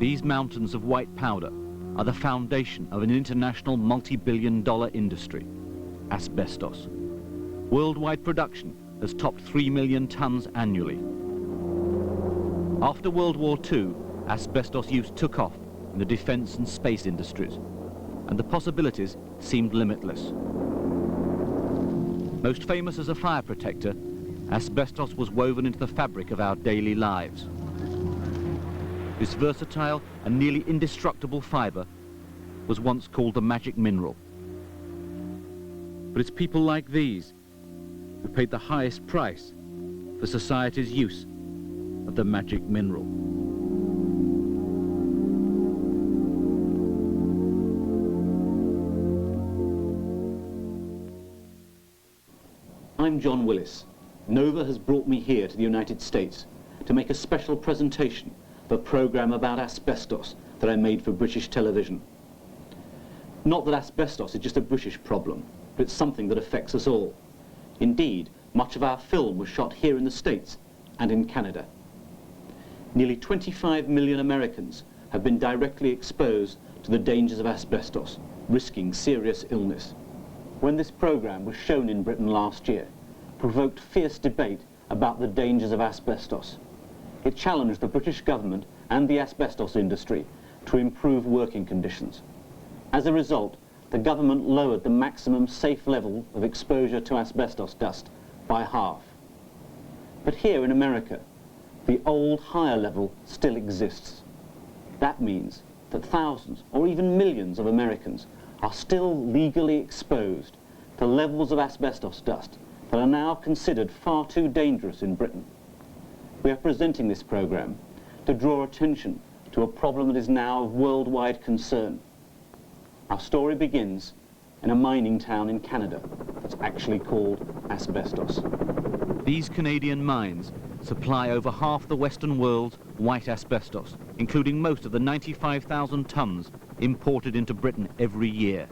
These mountains of white powder are the foundation of an international multi-billion-dollar industry, asbestos. Worldwide production has topped 3 million tons annually. After World War II, asbestos use took off in the defense and space industries, and the possibilities seemed limitless. Most famous as a fire protector, asbestos was woven into the fabric of our daily lives. This versatile and nearly indestructible fibre was once called the magic mineral. But it's people like these who paid the highest price for society's use of the magic mineral. I'm John Willis. Nova has brought me here to the United States to make a special presentation of a programme about asbestos that I made for British television. Not that asbestos is just a British problem, but it's something that affects us all. Indeed, much of our film was shot here in the States and in Canada. Nearly 25 million Americans have been directly exposed to the dangers of asbestos, risking serious illness. When this programme was shown in Britain last year, it provoked fierce debate about the dangers of asbestos. It challenged the British government and the asbestos industry to improve working conditions. As a result, the government lowered the maximum safe level of exposure to asbestos dust by half. But here in America, the old higher level still exists. That means that thousands or even millions of Americans are still legally exposed to levels of asbestos dust that are now considered far too dangerous in Britain. We are presenting this programme to draw attention to a problem that is now of worldwide concern. Our story begins in a mining town in Canada that's actually called Asbestos. These Canadian mines supply over half the Western world's white asbestos, including most of the 95,000 tonnes imported into Britain every year.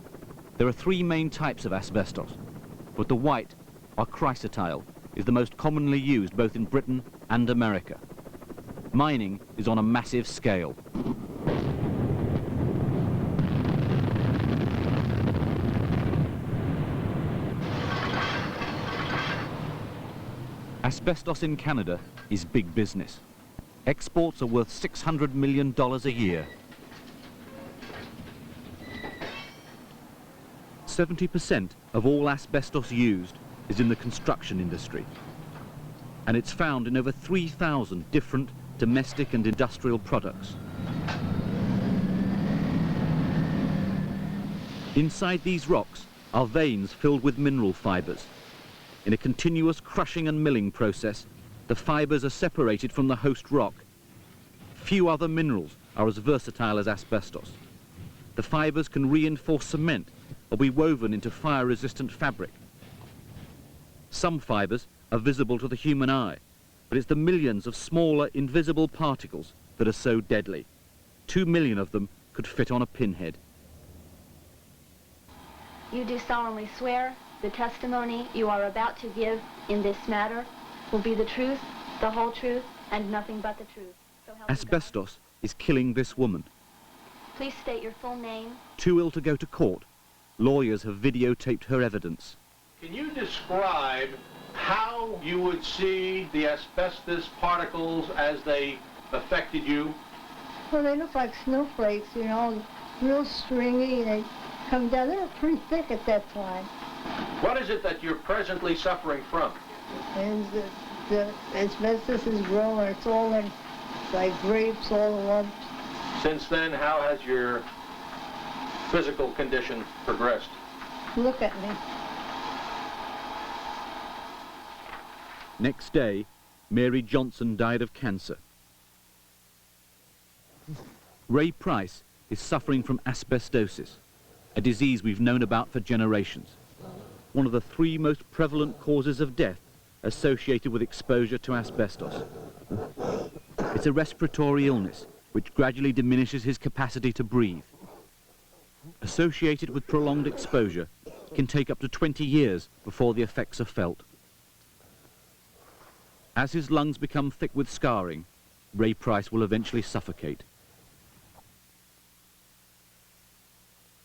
There are three main types of asbestos, but the white, or chrysotile, is the most commonly used both in Britain and America. Mining is on a massive scale. Asbestos in Canada is big business. Exports are worth $600 million a year. 70% of all asbestos used is in the construction industry, and it's found in over 3,000 different domestic and industrial products. Inside these rocks are veins filled with mineral fibres. In a continuous crushing and milling process, the fibres are separated from the host rock. Few other minerals are as versatile as asbestos. The fibres can reinforce cement or be woven into fire-resistant fabric. Some fibres are visible to the human eye, but it's the millions of smaller, invisible particles that are so deadly. 2 million of them could fit on a pinhead. You do solemnly swear the testimony you are about to give in this matter will be the truth, the whole truth, and nothing but the truth. So help you God. Asbestos is killing this woman. Please state your full name. Too ill to go to court, lawyers have videotaped her evidence. Can you describe how you would see the asbestos particles as they affected you? Well, they look like snowflakes, you know, real stringy. They come down. They were pretty thick at that time. What is it that you're presently suffering from? And the asbestos is growing. It's all in, like grapes, all the lumps. Since then, how has your physical condition progressed? Look at me. Next day, Mary Johnson died of cancer. Ray Price is suffering from asbestosis, a disease we've known about for generations. One of the three most prevalent causes of death associated with exposure to asbestos. It's a respiratory illness which gradually diminishes his capacity to breathe. Associated with prolonged exposure, it can take up to 20 years before the effects are felt. As his lungs become thick with scarring, Ray Price will eventually suffocate.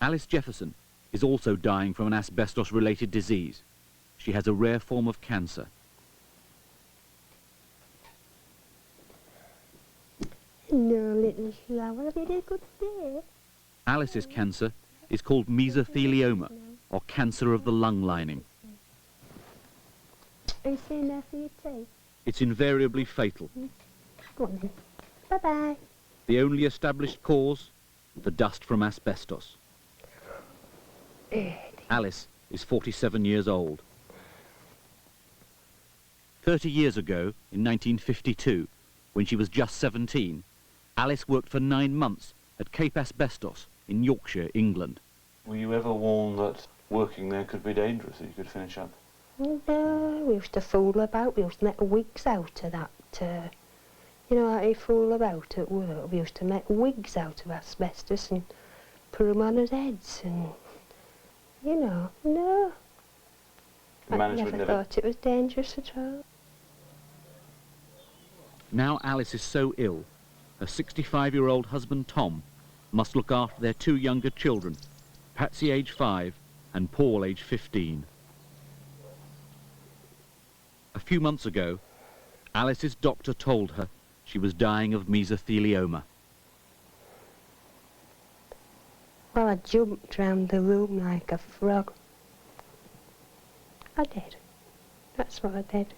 Alice Jefferson is also dying from an asbestos-related disease. She has a rare form of cancer. No, little flower, have you had a good day? Alice's cancer is called mesothelioma, or cancer of the lung lining. Are you saying that for your tea? It's invariably fatal. Go on then. Bye-bye. The only established cause, the dust from asbestos. Alice is 47 years old. 30 years ago, in 1952, when she was just 17, Alice worked for 9 months at Cape Asbestos in Yorkshire, England. Were you ever warned that working there could be dangerous, that you could finish up? No, we used to fool about. We used to make wigs out of that. You know how you fool about at work? We used to make wigs out of asbestos and put them on his heads and, you know, no. The management never thought it was dangerous at all. Now Alice is so ill, her 65-year-old husband Tom must look after their 2 younger children, Patsy age 5 and Paul age 15. A few months ago, Alice's doctor told her she was dying of mesothelioma. Well, I jumped round the room like a frog. I did. That's what I did.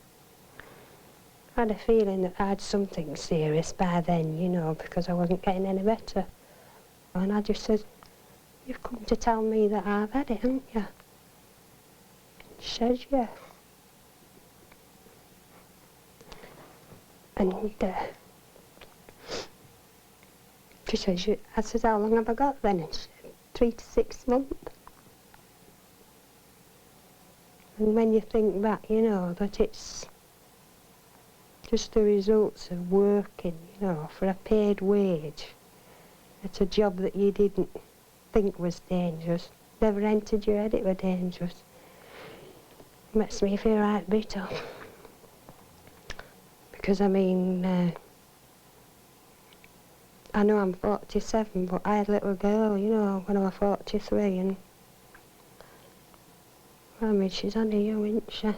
I had a feeling that I had something serious by then, you know, because I wasn't getting any better. And I just said, "You've come to tell me that I've had it, haven't you?" She says, "Yeah." And she says, I said, "How long have I got then?" And she said, 3 to 6 months. And when you think back, you know, that it's just the results of working, you know, for a paid wage. It's a job that you didn't think was dangerous. Never entered your head it were dangerous. It makes me feel right bitter. Because, I mean, I know I'm 47, but I had a little girl, you know, when I was 43, and I mean, she's only young, isn't she?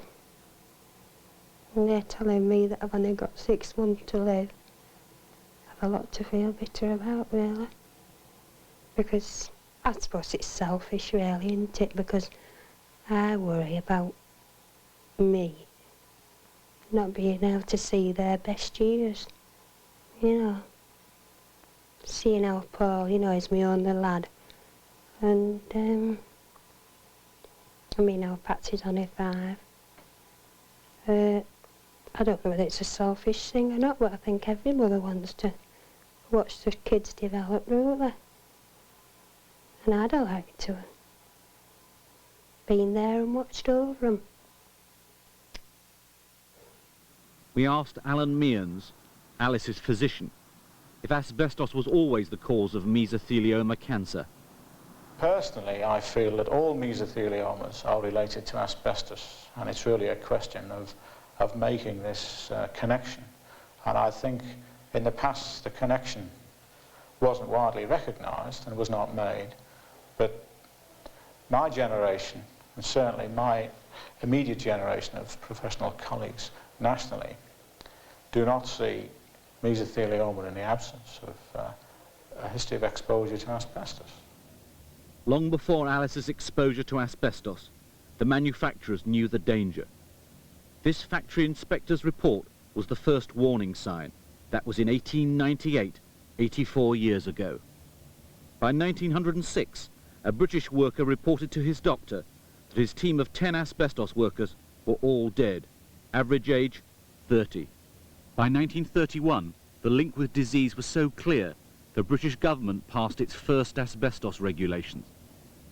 And they're telling me that I've only got 6 months to live. I've a lot to feel bitter about, really. Because I suppose it's selfish, really, isn't it? Because I worry about me not being able to see their best years, you know. Seeing how Paul, you know, is my only lad. And, I mean, how Patsy's only 5. I don't know whether it's a selfish thing or not, but I think every mother wants to watch their kids develop, don't they? And I'd have liked to have been there and watched over them. We asked Alan Mearns, Alice's physician, if asbestos was always the cause of mesothelioma cancer. Personally, I feel that all mesotheliomas are related to asbestos, and it's really a question of making this connection. And I think in the past the connection wasn't widely recognised and was not made, but my generation, and certainly my immediate generation of professional colleagues nationally, do not see mesothelioma in the absence of a history of exposure to asbestos. Long before Alice's exposure to asbestos, the manufacturers knew the danger. This factory inspector's report was the first warning sign. That was in 1898, 84 years ago. By 1906, a British worker reported to his doctor that his team of 10 asbestos workers were all dead, average age 30. By 1931, the link with disease was so clear, the British government passed its first asbestos regulations.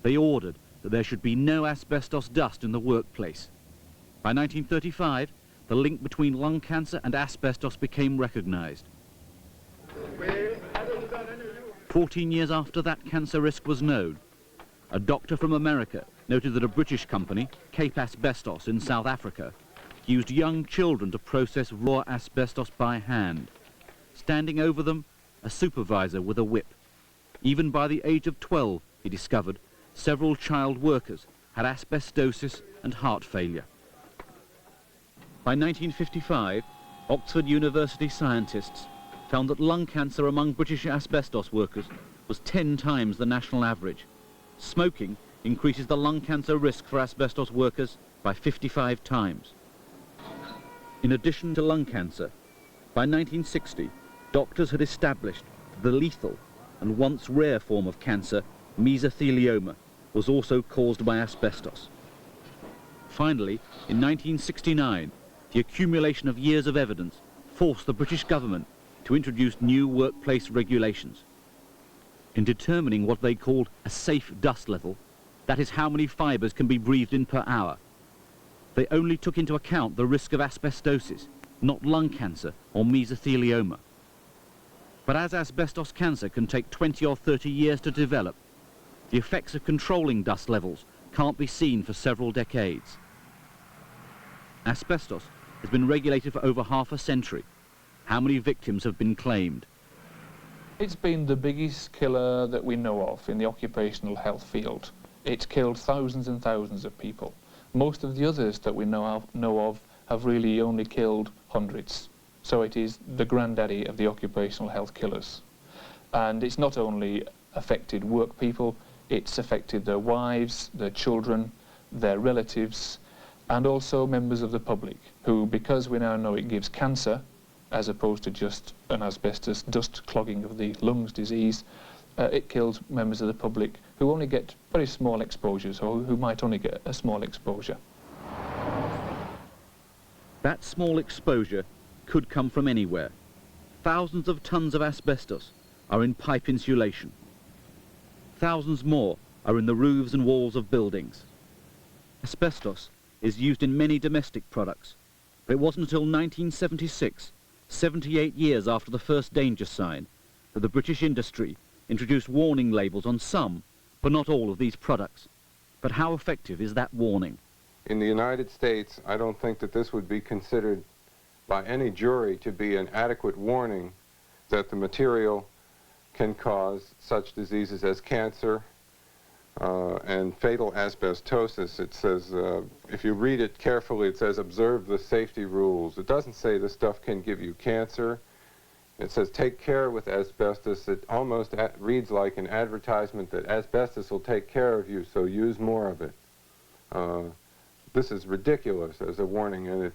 They ordered that there should be no asbestos dust in the workplace. By 1935, the link between lung cancer and asbestos became recognised. 14 years after that cancer risk was known, a doctor from America noted that a British company, Cape Asbestos in South Africa, used young children to process raw asbestos by hand. Standing over them, a supervisor with a whip. Even by the age of 12, he discovered several child workers had asbestosis and heart failure. By 1955, Oxford University scientists found that lung cancer among British asbestos workers was 10 times the national average. Smoking increases the lung cancer risk for asbestos workers by 55 times. In addition to lung cancer, by 1960, doctors had established the lethal and once rare form of cancer, mesothelioma, was also caused by asbestos. Finally, in 1969, the accumulation of years of evidence forced the British government to introduce new workplace regulations. In determining what they called a safe dust level, that is how many fibres can be breathed in per hour, they only took into account the risk of asbestosis, not lung cancer or mesothelioma. But as asbestos cancer can take 20 or 30 years to develop, the effects of controlling dust levels can't be seen for several decades. Asbestos has been regulated for over half a century. How many victims have been claimed? It's been the biggest killer that we know of in the occupational health field. It's killed thousands and thousands of people. Most of the others that we know of have really only killed hundreds. So it is the granddaddy of the occupational health killers. And it's not only affected work people, it's affected their wives, their children, their relatives, and also members of the public, who, because we now know it gives cancer, as opposed to just an asbestos dust clogging of the lungs disease, it kills members of the public who only get very small exposures, or who might only get a small exposure. That small exposure could come from anywhere. Thousands of tons of asbestos are in pipe insulation. Thousands more are in the roofs and walls of buildings. Asbestos is used in many domestic products, but it wasn't until 1976, 78 years after the first danger sign, that the British industry introduced warning labels on some, but not all of these products. But how effective is that warning? In the United States, I don't think that this would be considered by any jury to be an adequate warning that the material can cause such diseases as cancer and fatal asbestosis. It says, if you read it carefully, it says, observe the safety rules. It doesn't say this stuff can give you cancer. It says, take care with asbestos. It almost reads like an advertisement that asbestos will take care of you, so use more of it. This is ridiculous as a warning, and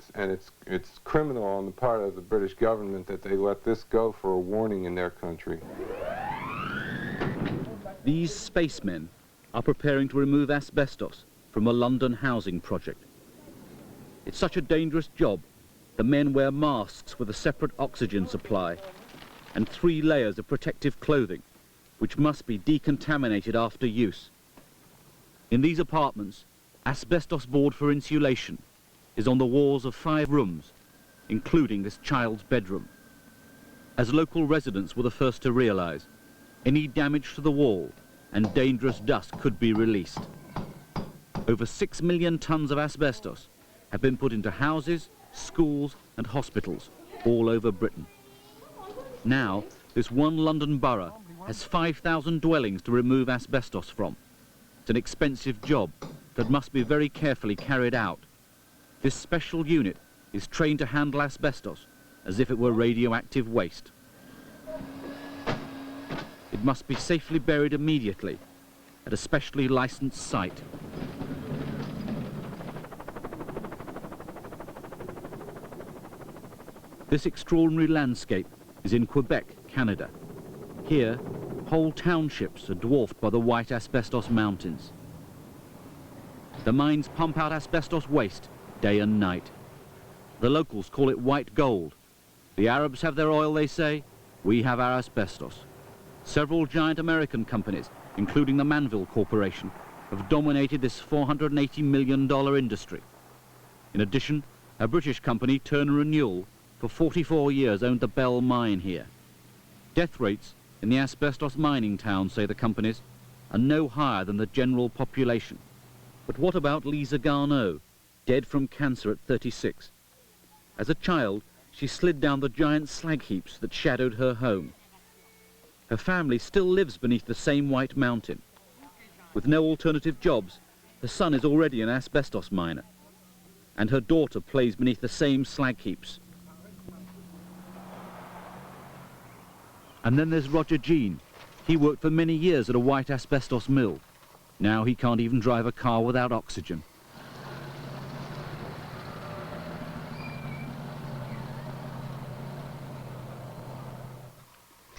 it's criminal on the part of the British government that they let this go for a warning in their country. These spacemen are preparing to remove asbestos from a London housing project. It's such a dangerous job. The men wear masks with a separate oxygen supply and 3 layers of protective clothing, which must be decontaminated after use. In these apartments, asbestos board for insulation is on the walls of 5 rooms, including this child's bedroom. As local residents were the first to realize, any damage to the wall and dangerous dust could be released. Over 6 million tons of asbestos have been put into houses, schools and hospitals all over Britain. Now, this one London borough has 5,000 dwellings to remove asbestos from. It's an expensive job that must be very carefully carried out. This special unit is trained to handle asbestos as if it were radioactive waste. It must be safely buried immediately at a specially licensed site. This extraordinary landscape is in Quebec, Canada. Here, whole townships are dwarfed by the white asbestos mountains. The mines pump out asbestos waste day and night. The locals call it white gold. The Arabs have their oil, they say. We have our asbestos. Several giant American companies, including the Manville Corporation, have dominated this $480 million industry. In addition, a British company, Turner & Newell, for 44 years owned the Bell mine here. Death rates in the asbestos mining towns, say the companies, are no higher than the general population. But what about Lisa Garneau, dead from cancer at 36? As a child, she slid down the giant slag heaps that shadowed her home. Her family still lives beneath the same white mountain. With no alternative jobs, her son is already an asbestos miner, and her daughter plays beneath the same slag heaps. And then there's Roger Jean. He worked for many years at a white asbestos mill. Now he can't even drive a car without oxygen.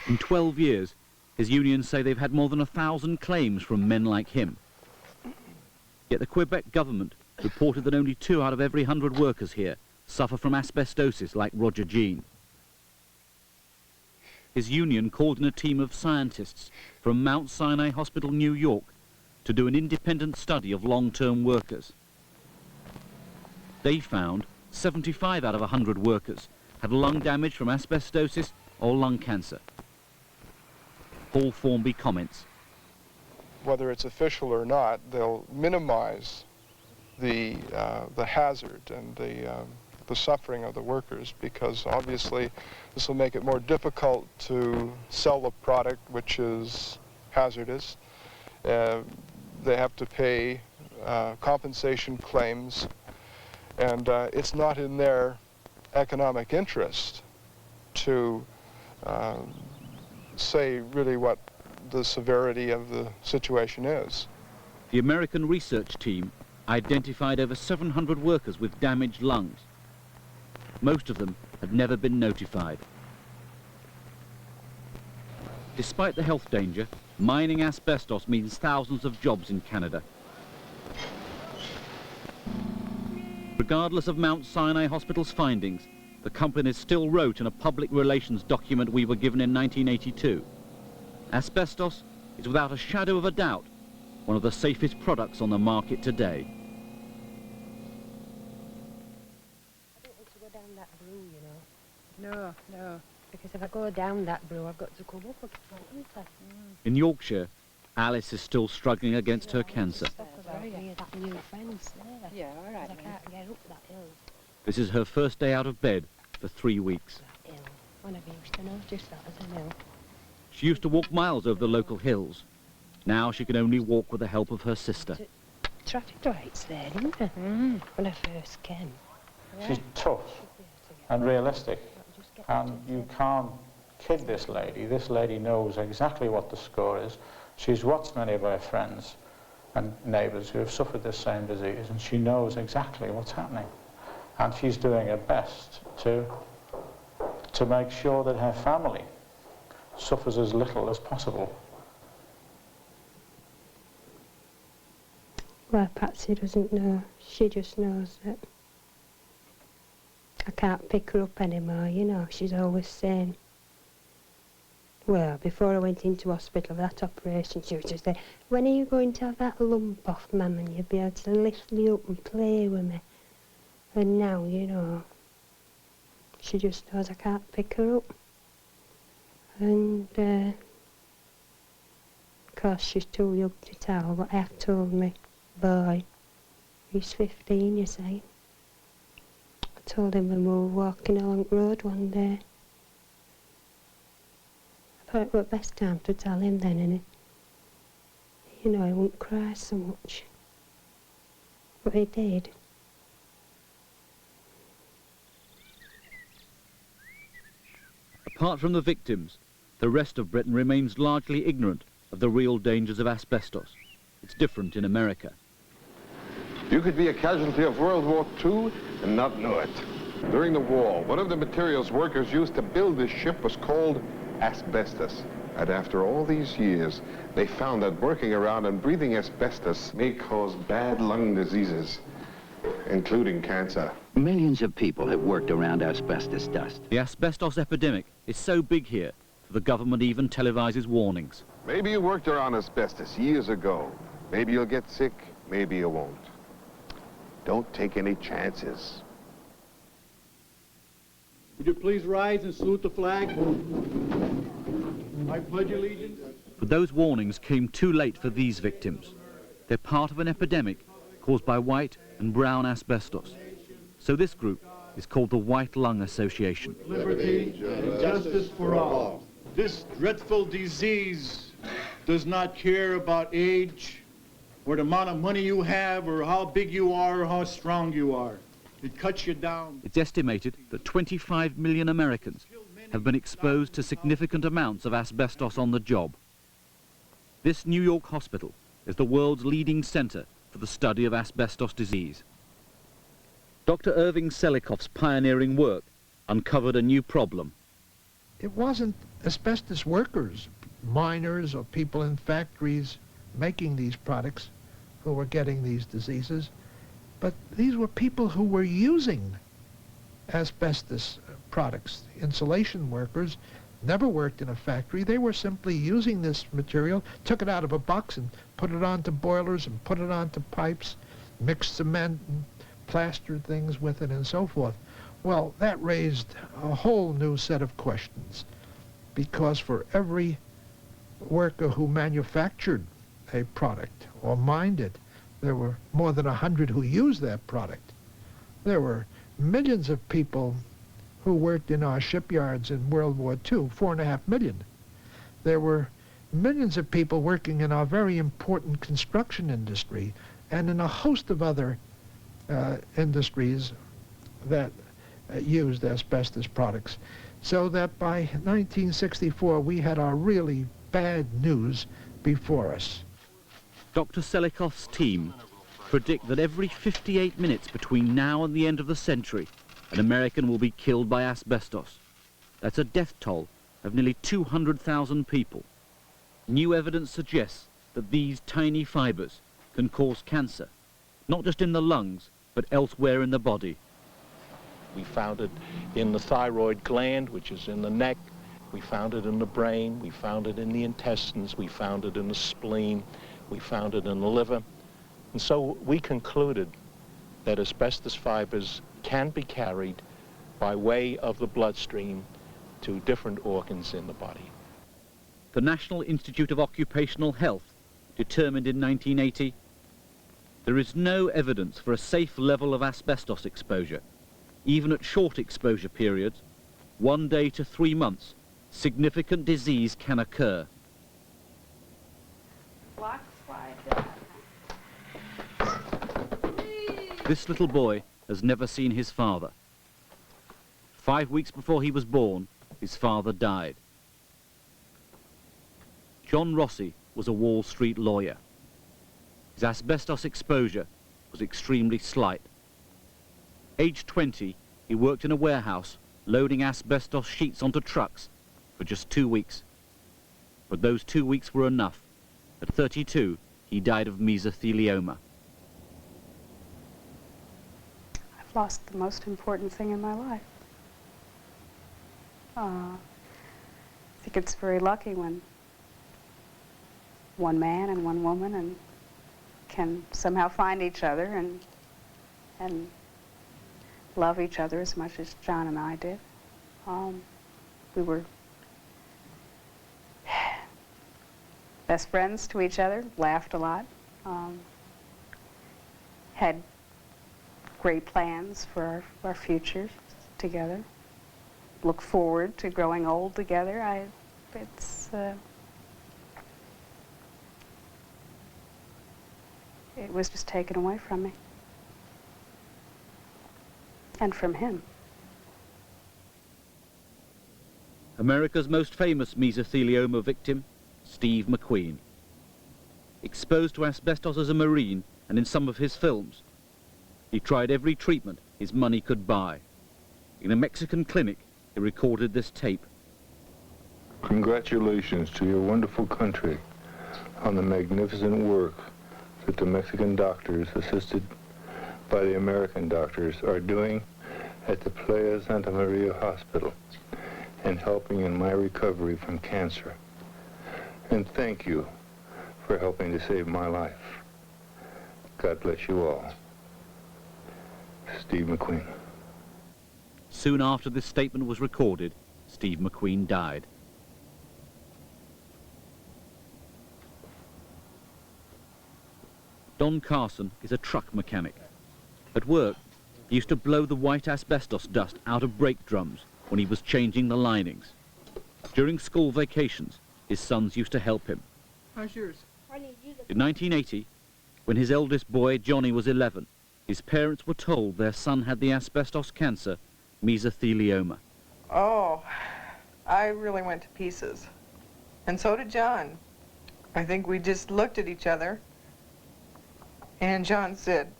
In 12 years, his unions say they've had more than 1,000 claims from men like him. Yet the Quebec government reported that only 2 out of every 100 workers here suffer from asbestosis like Roger Jean. His union called in a team of scientists from Mount Sinai Hospital, New York, to do an independent study of long-term workers. They found 75 out of 100 workers had lung damage from asbestosis or lung cancer. Paul Formby comments. Whether it's official or not, they'll minimize the hazard and the suffering of the workers, because obviously this will make it more difficult to sell the product, which is hazardous. They have to pay compensation claims, and it's not in their economic interest to say really what the severity of the situation is. The American research team identified over 700 workers with damaged lungs. Most of them had never been notified. Despite the health danger, mining asbestos means thousands of jobs in Canada. Regardless of Mount Sinai Hospital's findings, the company still wrote in a public relations document we were given in 1982. Asbestos is without a shadow of a doubt one of the safest products on the market today. I don't want to go down that blue, you know. No. Because if I go down that blue, I've got to come up again, haven't I? In Yorkshire, Alice is still struggling against her cancer. That new friends there. Yeah, all right. I can't get up that hill. This is her first day out of bed for 3 weeks. That hill. One of you used to notice that as a hill. She used to walk miles over the local hills. Now she can only walk with the help of her sister. Traffic lights there, didn't there? When I first came. She's tough and realistic, and you can't kid this lady. This lady knows exactly what the score is. She's watched many of her friends and neighbours who have suffered this same disease, and she knows exactly what's happening. And she's doing her best to make sure that her family suffers as little as possible. Well, Patsy doesn't know. She just knows that I can't pick her up anymore, you know. She's always saying, well, before I went into hospital for that operation, she was just saying, when are you going to have that lump off, Mum, and you'll be able to lift me up and play with me? And now, you know, she just knows I can't pick her up. And, of course, she's too young to tell, but F told me, boy, he's 15, you see. I told him when we were walking along the road one day. I thought it was the best time to tell him then, and you know, he wouldn't cry so much. But he did. Apart from the victims, the rest of Britain remains largely ignorant of the real dangers of asbestos. It's different in America. You could be a casualty of World War II and not know it. During the war, one of the materials workers used to build this ship was called asbestos. And after all these years, they found that working around and breathing asbestos may cause bad lung diseases, including cancer. Millions of people have worked around asbestos dust. The asbestos epidemic is so big here that the government even televises warnings. Maybe you worked around asbestos years ago. Maybe you'll get sick, maybe you won't. Don't take any chances. Would you please rise and salute the flag? I pledge allegiance. But those warnings came too late for these victims. They're part of an epidemic caused by white and brown asbestos. So this group is called the White Lung Association. Liberty and justice for all. This dreadful disease does not care about age, or the amount of money you have, or how big you are, or how strong you are. It cuts you down. It's estimated that 25 million Americans have been exposed to significant amounts of asbestos on the job. This New York hospital is the world's leading center for the study of asbestos disease. Dr. Irving Selikoff's pioneering work uncovered a new problem. It wasn't asbestos workers, miners or people in factories making these products who were getting these diseases, but these were people who were using asbestos products. Insulation workers never worked in a factory. They were simply using this material, took it out of a box and put it onto boilers and put it onto pipes, mixed cement and plastered things with it and so forth. Well, that raised a whole new set of questions, because for every worker who manufactured a product or mined it, there were more than 100 who used that product. There were millions of people who worked in our shipyards in World War II, 4.5 million. There were millions of people working in our very important construction industry and in a host of other industries that used asbestos products. So that by 1964 we had our really bad news before us. Dr. Selikoff's team predict that every 58 minutes between now and the end of the century, an American will be killed by asbestos. That's a death toll of nearly 200,000 people. New evidence suggests that these tiny fibers can cause cancer, not just in the lungs, but elsewhere in the body. We found it in the thyroid gland, which is in the neck. We found it in the brain. We found it in the intestines. We found it in the spleen. We found it in the liver. And so we concluded that asbestos fibers can be carried by way of the bloodstream to different organs in the body. The National Institute of Occupational Health determined in 1980 there is no evidence for a safe level of asbestos exposure. Even at short exposure periods, 1 day to 3 months, significant disease can occur. This little boy has never seen his father. 5 weeks before he was born, his father died. John Rossi was a Wall Street lawyer. His asbestos exposure was extremely slight. Aged 20, he worked in a warehouse loading asbestos sheets onto trucks for just 2 weeks. But those 2 weeks were enough. At 32, he died of mesothelioma. I've lost the most important thing in my life. I think it's very lucky when one man and one woman and can somehow find each other and love each other as much as John and I did. We were best friends to each other, laughed a lot, had great plans for our futures together, look forward to growing old together. It was just taken away from me. And from him. America's most famous mesothelioma victim, Steve McQueen. Exposed to asbestos as a Marine and in some of his films, he tried every treatment his money could buy. In a Mexican clinic, he recorded this tape. Congratulations to your wonderful country on the magnificent work that the Mexican doctors, assisted by the American doctors, are doing at the Playa Santa Maria Hospital and helping in my recovery from cancer. And thank you for helping to save my life. God bless you all. Steve McQueen. Soon after this statement was recorded, Steve McQueen died. Don Carson is a truck mechanic. At work, he used to blow the white asbestos dust out of brake drums when he was changing the linings. During school vacations, his sons used to help him. How's yours? In 1980, When his eldest boy, Johnny, was 11, his parents were told their son had the asbestos cancer, mesothelioma. Oh, I really went to pieces. And so did John. I think we just looked at each other, and John said,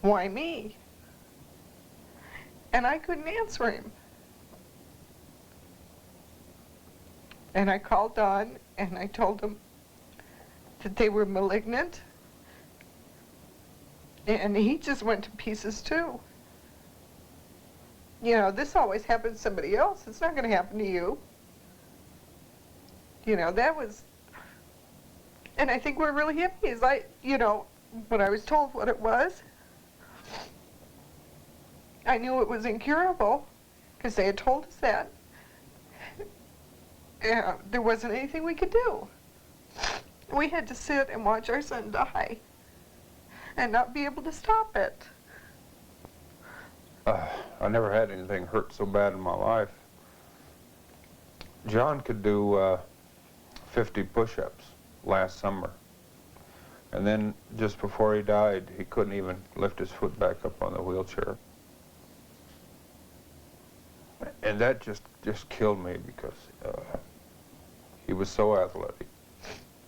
"Why me?" And I couldn't answer him. And I called Don, and I told him that they were malignant, and he just went to pieces too. You know, this always happens to somebody else. It's not going to happen to you. You know, that was, and I think what really hit me is you know, when I was told what it was, I knew it was incurable because they had told us that. There wasn't anything we could do. We had to sit and watch our son die and not be able to stop it. I never had anything hurt so bad in my life. John could do 50 push-ups last summer. And then just before he died, he couldn't even lift his foot back up on the wheelchair. And that just killed me because he was so athletic.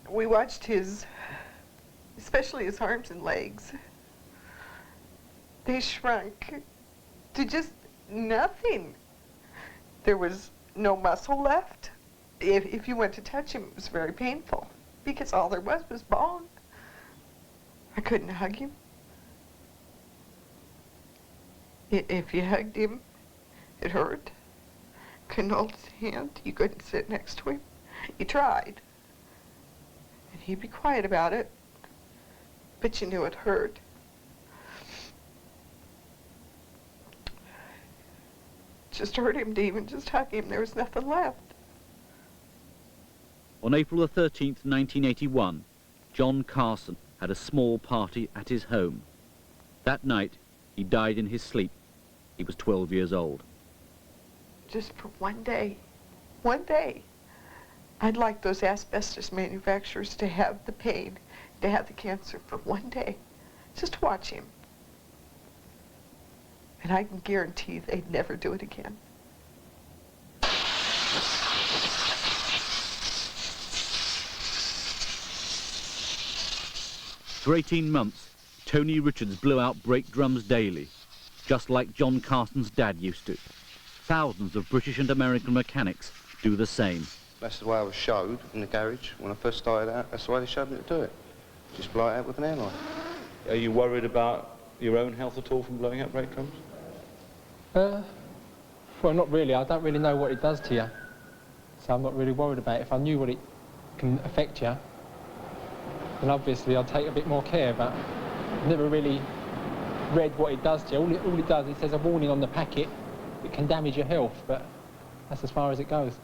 We watched his, especially his arms and legs, they shrunk to just nothing. There was no muscle left. If you went to touch him, it was very painful because all there was bone. I couldn't hug him. If you hugged him, it hurt. Couldn't hold his hand. You couldn't sit next to him. You tried. And he'd be quiet about it, but you knew it hurt. Just hurt him to even just hug him. There was nothing left. On April the 13th, 1981, John Carson had a small party at his home. That night, he died in his sleep. He was 12 years old. Just for one day, I'd like those asbestos manufacturers to have the pain, to have the cancer for one day. Just watch him. And I can guarantee they'd never do it again. For 18 months, Tony Richards blew out brake drums daily, just like John Carson's dad used to. Thousands of British and American mechanics do the same. That's the way I was showed in the garage when I first started out. That's the way they showed me to do it. Just blow it out with an airline. Are you worried about your own health at all from blowing out brake drums? Well, not really. I don't really know what it does to you, so I'm not really worried about it. If I knew what it can affect you, then obviously I'd take a bit more care, but I've never really read what it does to you. All it does, it says a warning on the packet, it can damage your health, but that's as far as it goes.